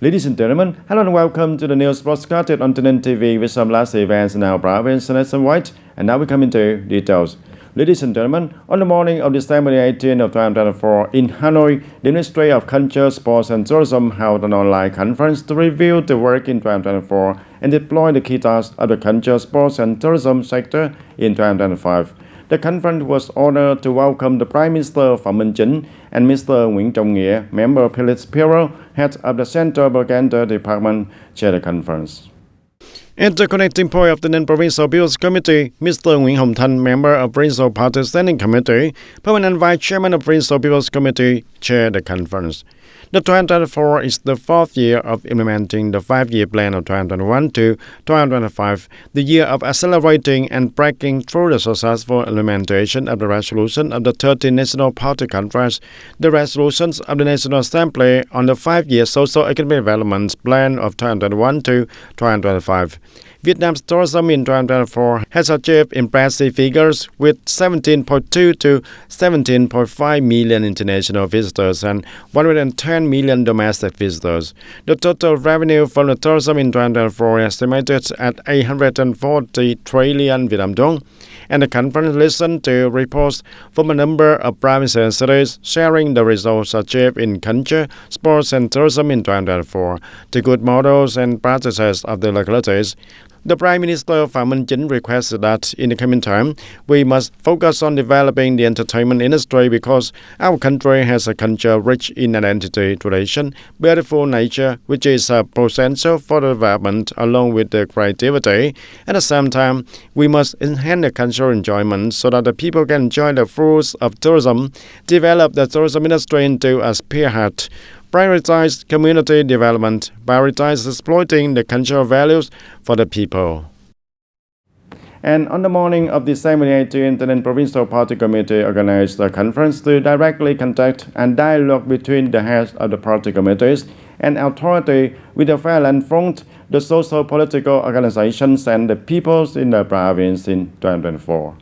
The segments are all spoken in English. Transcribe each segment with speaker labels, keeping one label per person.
Speaker 1: Ladies and gentlemen, hello and welcome to the news broadcasted on TayNinhTV with some last events in our province and white. And now we come into details. Ladies and gentlemen, on the morning of December 18th of 2024 in Hanoi, the Ministry of Culture, Sports and Tourism held an online conference to review the work in 2024 and deploy the key tasks of the culture, sports and tourism sector in 2025. The conference was honored to welcome the Prime Minister Phạm Minh Chính and Mr. Nguyễn Trọng Nghĩa, Member of Politburo, head of the Central Propaganda Department, chair the conference. At the connecting point of the Non-Provincial People's Committee, Mr. Nguyễn Hồng Thanh, Member of Provincial Party Standing Committee, Permanent Vice Chairman of Provincial People's Committee, chaired the conference. The 2024 is the fourth year of implementing the 5-year plan of 2021 to 2025, the year of accelerating and breaking through the successful implementation of the resolution of the 13th National Party Conference, the resolutions of the National Assembly on the 5-year Socio-Economic Development Plan of 2021 to 2025. Vietnam's tourism in 2024 has achieved impressive figures with 17.2 to 17.5 million international visitors and 110 million domestic visitors. The total revenue from the tourism in 2024 is estimated at 840 trillion Vietnam dong. And the conference listened to reports from a number of provinces and cities sharing the results achieved in culture, sports and tourism in 2024, the good models and practices of the localities. The Prime Minister Phạm Minh Chính requested that in the coming time, we must focus on developing the entertainment industry because our country has a culture rich in identity, tradition, beautiful nature, which is a potential for the development along with the creativity. At the same time, we must enhance the cultural enjoyment so that the people can enjoy the fruits of tourism, develop the tourism industry into a spearhead, prioritize community development, prioritize exploiting the cultural values for the people. And on the morning of December 18th, the Provincial Party Committee organized a conference to directly contact and dialogue between the heads of the party committees and authority with the Fairland Front, the social political organizations and the peoples in the province in 2024.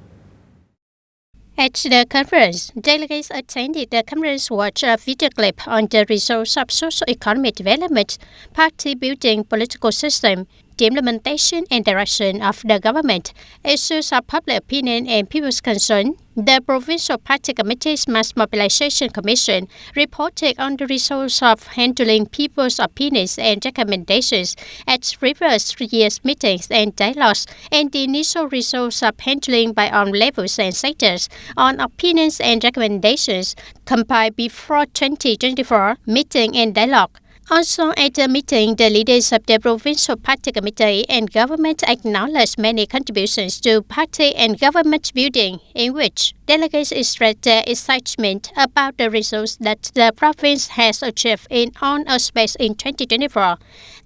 Speaker 2: At the conference, delegates attended the conference watched a video clip on the results of socio-economic development, party building, political system, the implementation and direction of the government, issues of public opinion and people's concern. The Provincial Party Committee's Mass Mobilization Commission reported on the results of handling people's opinions and recommendations at previous year's meetings and dialogues, and the initial results of handling by all levels and sectors on opinions and recommendations compiled before 2024 meeting and dialogue. Also at the meeting, the leaders of the Provincial Party Committee and government acknowledged many contributions to party and government building, in which delegates expressed their excitement about the results that the province has achieved in all aspects in 2024.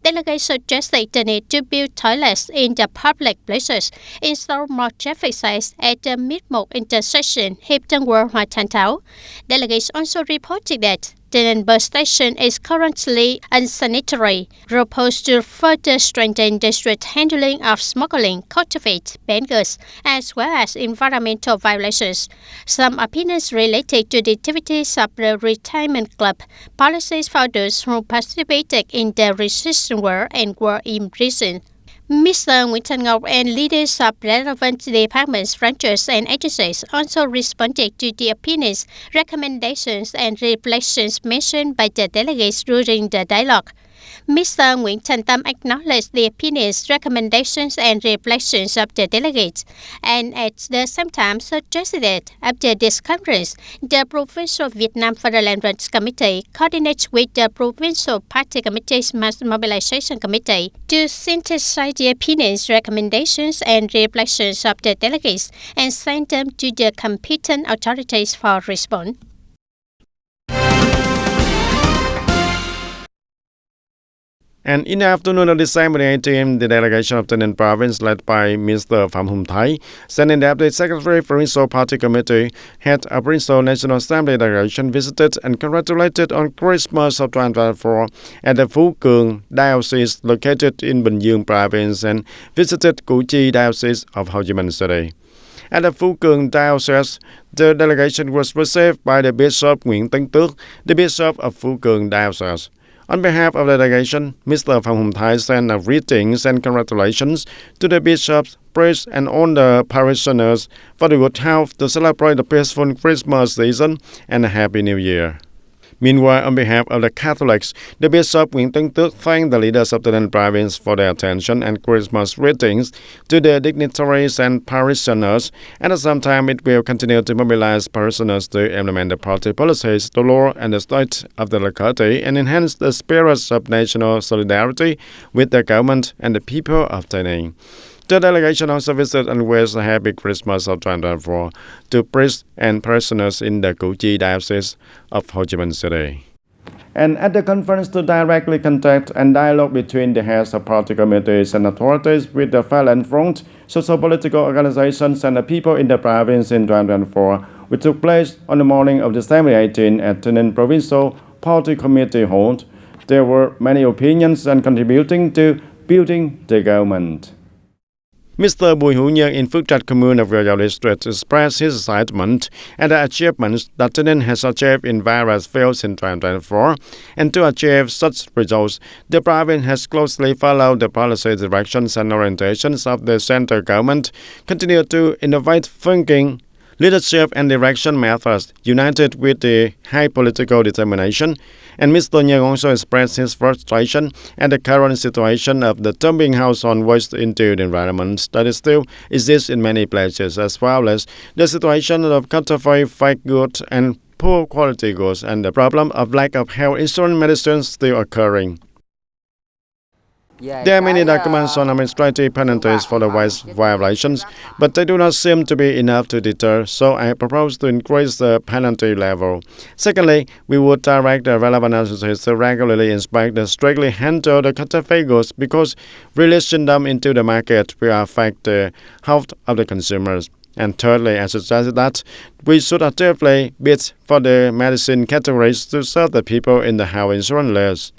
Speaker 2: Delegates suggested the need to build toilets in the public places, install more traffic signs at the Mid-Mộc intersection Hiệp Tân World Hoa Thanh Tháo. Delegates also reported that the bus station is currently unsanitary, proposed to further strengthen the strict handling of smuggling, counterfeit, bangers, as well as environmental violations. Some opinions related to the activities of the retirement club, policies for those who participated in the resistance war and were in prison. Mr. Nguyễn Thanh Ngọc and leaders of relevant departments, branches and agencies also responded to the opinions, recommendations and reflections mentioned by the delegates during the dialogue. Mr. Nguyễn Thanh Tâm acknowledged the opinions, recommendations and reflections of the delegates and at the same time suggested that after this conference, the Provincial Vietnam Federal Rights Committee coordinates with the Provincial Party Committee's Mass Mobilization Committee to synthesize the opinions, recommendations and reflections of the delegates and send them to the competent authorities for response.
Speaker 1: And in the afternoon of December 18th, the delegation of TayNinh Province, led by Mr. Phạm Hùng Thái, Standing Deputy Secretary Provincial Party Committee, head of Provincial National Assembly delegation, visited and congratulated on Christmas of 2024 at the Phú Cường Diocese located in Bình Dương Province and visited Củ Chi Diocese of Ho Chi Minh City. At the Phú Cường Diocese, the delegation was received by the Bishop Nguyễn Tấn Tước, the Bishop of Phú Cường Diocese. On behalf of the delegation, Mr. Pham Hum Thai sent greetings and congratulations to the bishops, priests, and all the parishioners for the good health to celebrate the peaceful Christmas season and a Happy New Year. Meanwhile, on behalf of the Catholics, the Bishop Nguyễn Tấn Tước thanked the leaders of the Tây Ninh province for their attention and Christmas greetings to the dignitaries and parishioners. At the same time, it will continue to mobilize parishioners to implement the party policies, the law, and the state of the locality and enhance the spirit of national solidarity with the government and the people of Tây Ninh. The delegation also visited and wished a happy Christmas of 2024 to priests and parishioners in the Củ Chi Diocese of Ho Chi Minh City. And at the conference to directly contact and dialogue between the heads of party committees and authorities with the Violent Front, socio-political organizations and the people in the province in 2024, which took place on the morning of December 18 at TayNinhTV Provincial Party Committee Hall, there were many opinions and contributing to building the government. Mr. Bùi Hữu Nhân in Phước Trạch Commune of Royal District expressed his excitement at the achievements that TayNinhTV has achieved in various fields in 2024, and to achieve such results, the province has closely followed the policy directions and orientations of the central government, continue to innovate thinking, leadership and direction methods, united with the high political determination. And Mr. Nhân also expressed his frustration at the current situation of the dumping household waste into the environment that still exists in many places, as well as the situation of counterfeit fake goods and poor quality goods, and the problem of lack of health insurance medicines still occurring. There are many documents on administrative penalties for the waste violations, but they do not seem to be enough to deter, so I propose to increase the penalty level. Secondly, we would direct the relevant agencies to regularly inspect and strictly handle the counterfeit goods, because releasing them into the market will affect the health of the consumers. And thirdly, I suggest that we should actively bid for the medicine categories to serve the people in the health insurance list.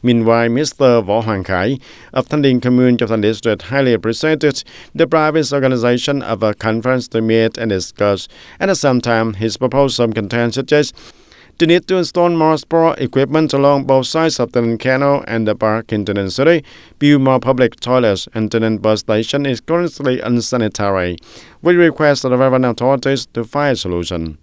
Speaker 1: Meanwhile, Mr. Võ Hoàng Khải of Thanh Điền Commune of Thanh District highly appreciated the province organization of a conference to meet and discuss. At the same time, his proposal contains suggests the need to install more sport equipment along both sides of the canal and the park in TayNinhTV City, build more public toilets, and TayNinhTV bus station is currently unsanitary. We request the relevant authorities to find a solution.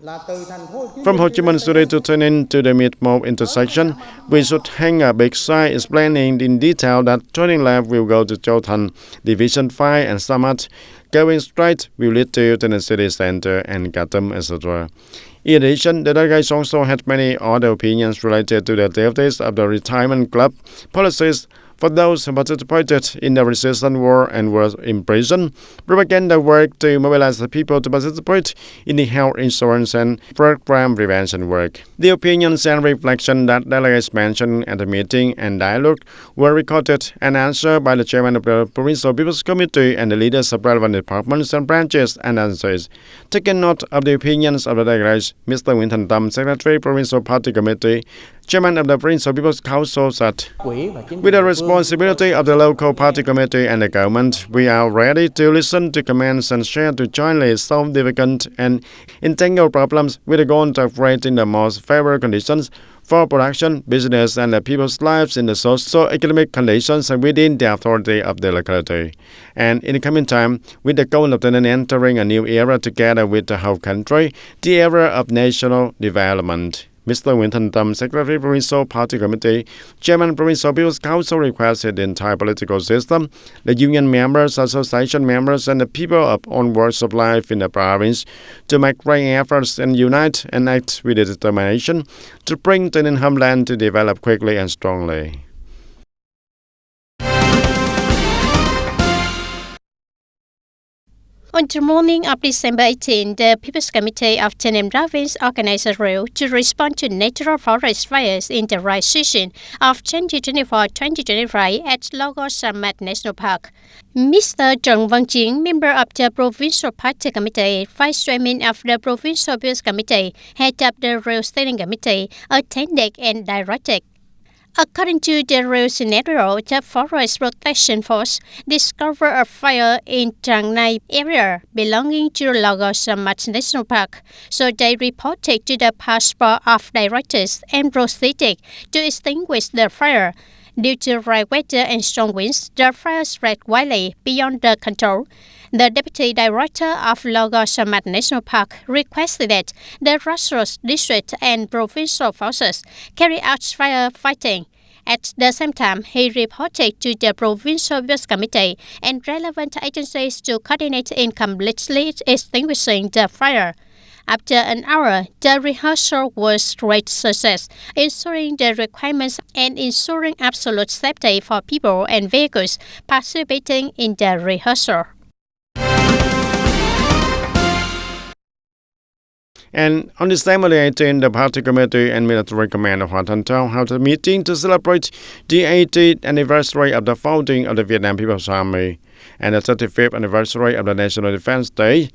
Speaker 1: From Ho Chi Minh City to TayNinhTV to the Mid-Mode intersection, we should hang a big sign explaining in detail that turning left will go to Châu Thành, Division 5 and Samat. Going straight will lead to TayNinhTV City Center and Gatum, etc. In addition, the delegation also had many other opinions related to the activities of the retirement club, policies for those who participated in the resistance war and were imprisoned, propaganda work to mobilize the people to participate in the health insurance and program prevention work. The opinions and reflection that delegates mentioned at the meeting and dialogue were recorded and answered by the chairman of the Provincial People's Committee and the leaders of relevant departments and branches and agencies. Taking note of the opinions of the delegates, Mr. Nguyễn Thành Tâm, Secretary, Provincial Party Committee, Chairman of the Provincial People's Council, said, with the responsibility of the local party committee and the government, we are ready to listen to comments and share to jointly solve difficult and entangled problems with the goal of creating the most favorable conditions for production, business, and the people's lives in the socio-economic conditions within the authority of the locality. And in the coming time, with the goal of TayNinhTV entering a new era together with the whole country, the era of national development. Mr. Nguyễn Thành Tâm, Secretary, Provincial Party Committee, Chairman, Provincial People's Council, requested the entire political system, the union members, association members, and the people of all walks of life in the province to make great efforts and unite and act with determination to bring TayNinhTV homeland to develop quickly and strongly.
Speaker 2: On the morning of December 18, the People's Committee of TayNinhTV Province organized a drill to respond to natural forest fires in the dry season of 2024-2025 at Logo Samat National Park. Mr. Trần Văn Chiến, member of the Provincial Party Committee, Vice Chairman of the Provincial People's Committee, head of the Rail Steering Committee, attended and directed. According to the real scenario, the Forest Protection Force discovered a fire in Trang Nai area belonging to Lagos National Park, so they reported to the Passport of Directors and proceeded to extinguish the fire. Due to dry weather and strong winds, the fire spread widely beyond the control. The Deputy Director of Lagos National Park requested that the Resource District and provincial forces carry out firefighting. At the same time, he reported to the Provincial Business Committee and relevant agencies to coordinate in completely extinguishing the fire. After an hour, the rehearsal was great success, ensuring the requirements and ensuring absolute safety for people and vehicles participating in the rehearsal.
Speaker 1: And on December 18, the Party Committee and Military Command of Hoa Thanh Tao held a meeting to celebrate the 80th anniversary of the founding of the Vietnam People's Army and the 35th anniversary of the National Defense Day.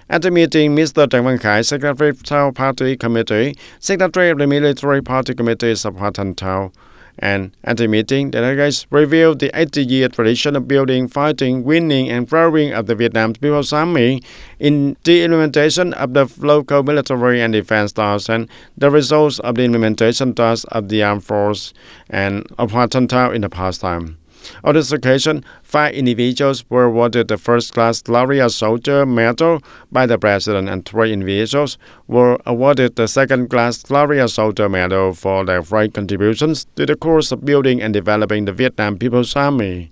Speaker 1: At the meeting, Mr. Trần Văn Khải, Secretary of Tao Party Committee, Secretary of the Military Party Committees of Hoa Thanh Tao, and at the meeting, delegates reviewed the 80-year tradition of building, fighting, winning, and growing of the Vietnam People's Army in the implementation of the local military and defense tasks and the results of the implementation tasks of the armed force and of Hoa Thanh Tao in the past time. On this occasion, 5 individuals were awarded the first-class Glorious Soldier Medal by the President, and 3 individuals were awarded the second-class Glorious Soldier Medal for their great contributions to the course of building and developing the Vietnam People's Army.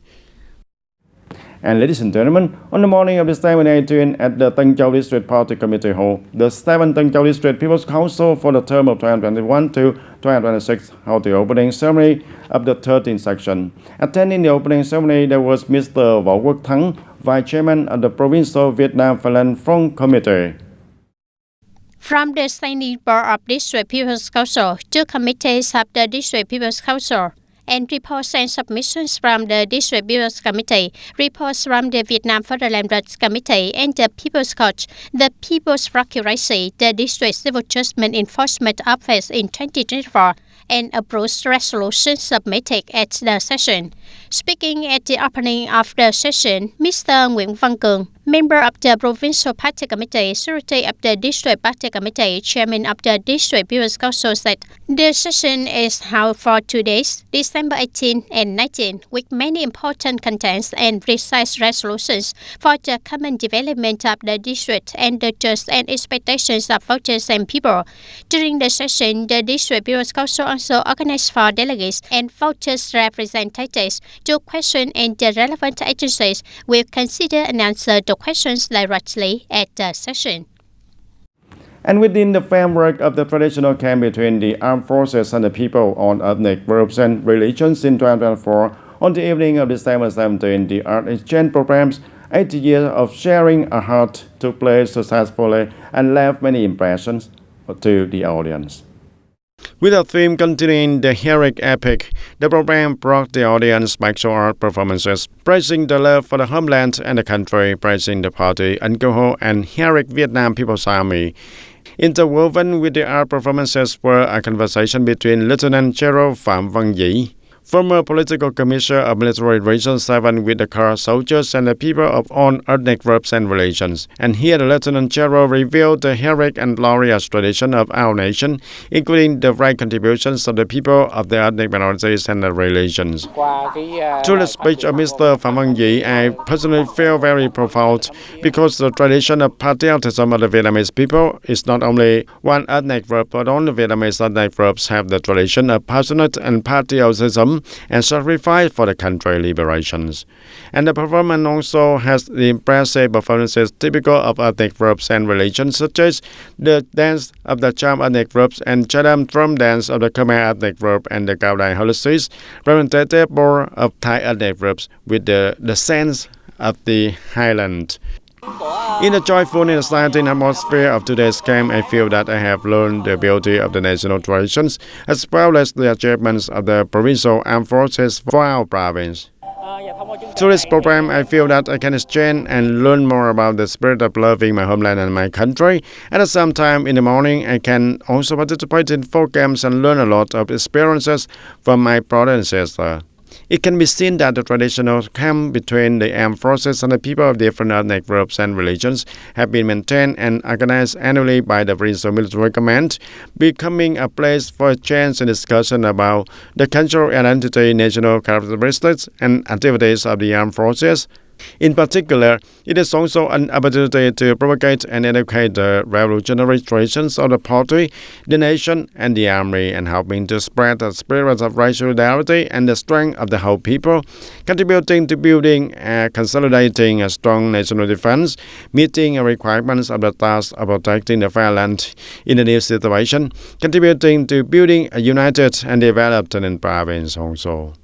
Speaker 1: And ladies and gentlemen, on the morning of December 18 at the Tân Châu District Party Committee Hall, the 7th Tân Châu District People's Council for the term of 2021 to 2026 held the opening ceremony of the 13th section. Attending the opening ceremony, there was Mr. Võ Quốc Thắng, Vice Chairman of the Provincial Vietnam Phalang Front Committee.
Speaker 2: From the Standing Board of District People's Council, 2 committees of the District People's Council, and reports and submissions from the District People's Committee, reports from the Vietnam Federal Rights Committee and the People's Court, the People's Procuracy, the District Civil Judgment Enforcement Office in 2024, and approved resolutions submitted at the session. Speaking at the opening of the session, Mr. Nguyễn Văn Cường, member of the Provincial Party Committee, Secretary of the District Party Committee, Chairman of the District People's Council said, the session is held for 2 days, December 18 and 19, with many important contents and precise resolutions for the common development of the district and the trust and expectations of voters and people. During the session, the District People's Council also organized for delegates and voters' representatives to question, and the relevant agencies will consider and answer the questions directly at the session.
Speaker 1: And within the framework of the traditional camp between the armed forces and the people on ethnic groups and religions in 2024, on the evening of December 17, the art exchange programs 80 years of sharing a heart took place successfully and left many impressions to the audience. With a theme continuing the heroic epic, the program brought the audience martial art performances, praising the love for the homeland and the country, praising the party, alcohol, and heroic Vietnam People's Army. Interwoven with the art performances were a conversation between Lieutenant General Phạm Văn Dĩ, former political commissioner of Military Region 7, with the car soldiers and the people of all ethnic groups and religions. And here the Lieutenant General revealed the heroic and glorious tradition of our nation, including the great contributions of the people of the ethnic minorities and the religions. Through the speech of Mr. Phạm Văn Dĩ, I personally feel very profound because the tradition of patriotism of the Vietnamese people is not only one ethnic group, but all the Vietnamese ethnic groups have the tradition of passionate and patriotism and sacrifice for the country liberations. And the performance also has the impressive performances typical of ethnic groups and religions, such as the dance of the Cham ethnic groups and Chadam drum dance of the Khmer ethnic group and the Cao Đài Holocene, representative more of Thai ethnic groups with the sense of the Highland. In the joyful and exciting atmosphere of today's camp, I feel that I have learned the beauty of the national traditions as well as the achievements of the provincial armed forces for our province. Through this program, I feel that I can exchange and learn more about the spirit of loving my homeland and my country. At the same time, in the morning, I can also participate in folk games and learn a lot of experiences from my brother and sister. It can be seen that the traditional camp between the armed forces and the people of different ethnic groups and religions have been maintained and organized annually by the Provincial Military Command, becoming a place for exchange and discussion about the cultural identity, national characteristics, and activities of the armed forces. In particular, it is also an opportunity to propagate and educate the revolutionary traditions of the party, the nation, and the army, and helping to spread the spirit of racial solidarity and the strength of the whole people, contributing to building and consolidating a strong national defense, meeting the requirements of the task of protecting the fair land in a new situation, contributing to building a united and developed province also.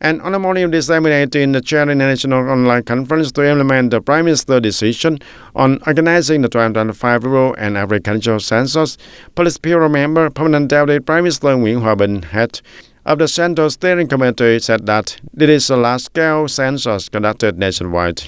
Speaker 1: And on the morning of December 18, the chair in the National Online Conference to implement the Prime Minister's decision on organizing the 2025 Rural and Agricultural Census, Politburo member, Permanent Deputy Prime Minister Nguyễn Hòa Bình, head of the Central Steering Committee, said that it is a large-scale census conducted nationwide.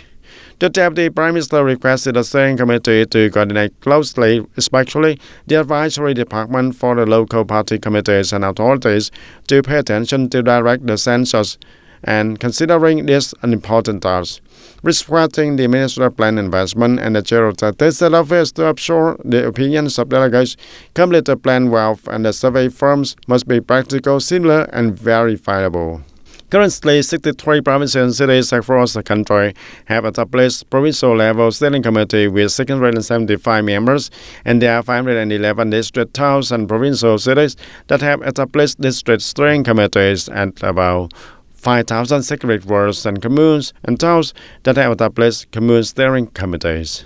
Speaker 1: The Deputy Prime Minister requested the Steering Committee to coordinate closely, especially the Advisory Department for the local party committees and authorities, to pay attention to direct the census and considering this an important task. Respecting the Ministry of Plan Investment and the Chair of the Statistics Office to absorb the opinions of delegates, complete the plan well, and the survey firms must be practical, similar, and verifiable. Currently, 63 provinces and cities across the country have established provincial-level steering committee with 675 members, and there are 511 district towns and provincial cities that have established district steering committees, and about 5,000 secret wards and communes and towns that have established commune steering committees.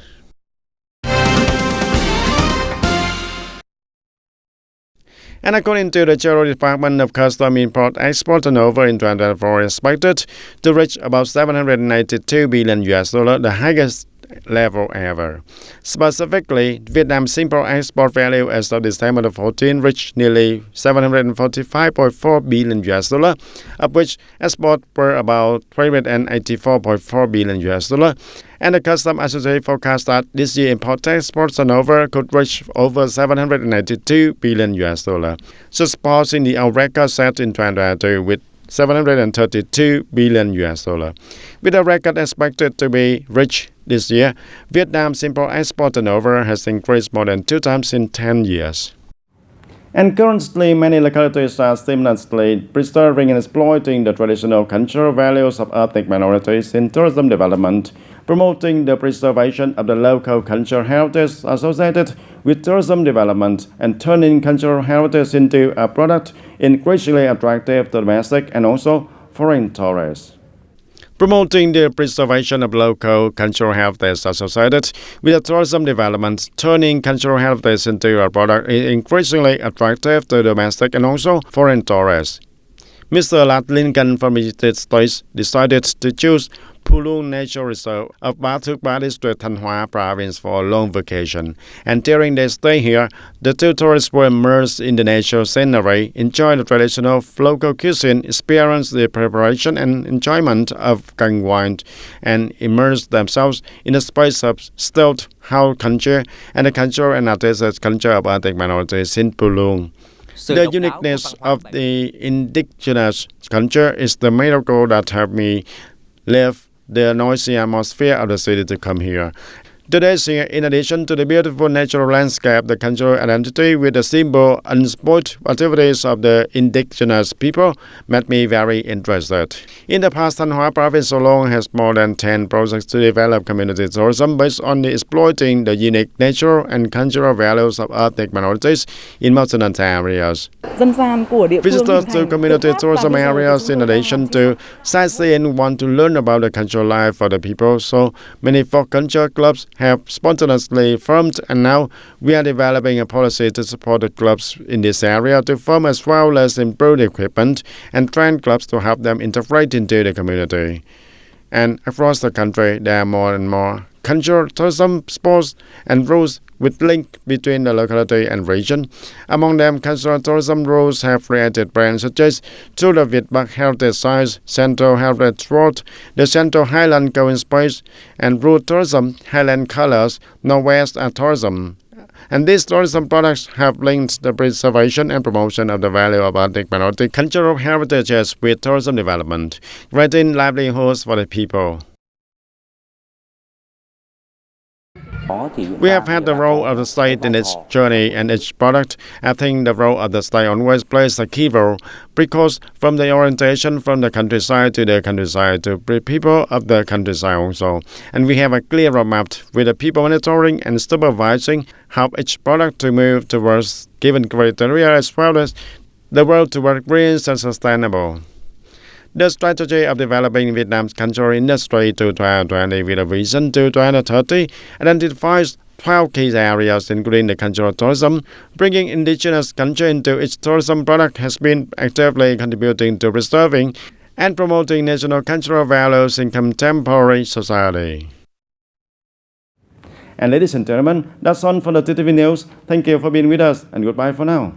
Speaker 1: And according to the General Department of Customs, Import-Export turnover in 2024 is expected to reach about $792 billion, the highest level ever. Specifically, Vietnam's import-export value as of December 14 reached nearly $745.4 billion, of which export were about $384.4 billion. And the Customs Association forecast that this year import-export turnover could reach over $792 billion, surpassing the old record set in 2022 with $732 billion. With a record expected to be reached this year, Vietnam's import-export turnover has increased more than 2 times in 10 years. And currently, many localities are seamlessly preserving and exploiting the traditional cultural values of ethnic minorities in tourism development, promoting the preservation of the local cultural heritage associated with tourism development, and turning cultural heritage into a product increasingly attractive to domestic and also foreign tourists. Promoting the preservation of local cultural heritage associated with the tourism development, turning cultural heritage into a product is increasingly attractive to domestic and also foreign tourists. Mr. Lạt Lincoln from the United States decided to choose Pulung Nature Reserve of Ba Thước Ba District, Thanh Hóa Province for a long vacation. And during their stay here, the two tourists were immersed in the nature scenery, enjoyed the traditional local cuisine, experienced the preparation and enjoyment of canh wine, and immersed themselves in the space of stilt house culture and the cultural and artistic culture of ethnic minorities in Pulung. The uniqueness of the indigenous culture is the miracle that helped me leave the noisy atmosphere of the city to come here. Today's here, in addition to the beautiful natural landscape, the cultural identity with the simple and sport activities of the indigenous people made me very interested. In the past, Thanh Hóa Province alone has more than 10 projects to develop community tourism based on exploiting the unique natural and cultural values of ethnic minorities in mountainous areas. Visitors to community tourism areas, in addition to sightseeing, want to learn about the cultural life of the people, so many folk culture clubs have spontaneously formed, and now we are developing a policy to support the clubs in this area to form as well as improve equipment and train clubs to help them integrate into the community. And across the country, there are more and more culture, tourism, sports, and rules with link between the locality and region. Among them, cultural tourism rules have created brands such as Tula Vietbach Heritage Sites, Central Heritage Road, the Central Highland Going Space, and Route Tourism, Highland Colors, Northwest Tourism. And these tourism products have linked the preservation and promotion of the value of ethnic minority cultural heritages with tourism development, creating livelihoods for the people. We have had the role of the state in its journey and its product. I think the role of the state always plays a key role because from the orientation from the countryside to the countryside to the people of the countryside also. And we have a clear roadmap with the people monitoring and supervising how each product to move towards given criteria as well as the world toward green and sustainable. The strategy of developing Vietnam's cultural industry to 2020 with a vision to 2030 identifies 12 key areas including the cultural tourism. Bringing indigenous culture into its tourism product has been actively contributing to preserving and promoting national cultural values in contemporary society.
Speaker 3: And ladies and gentlemen, that's all for the TTV News. Thank you for being with us and goodbye for now.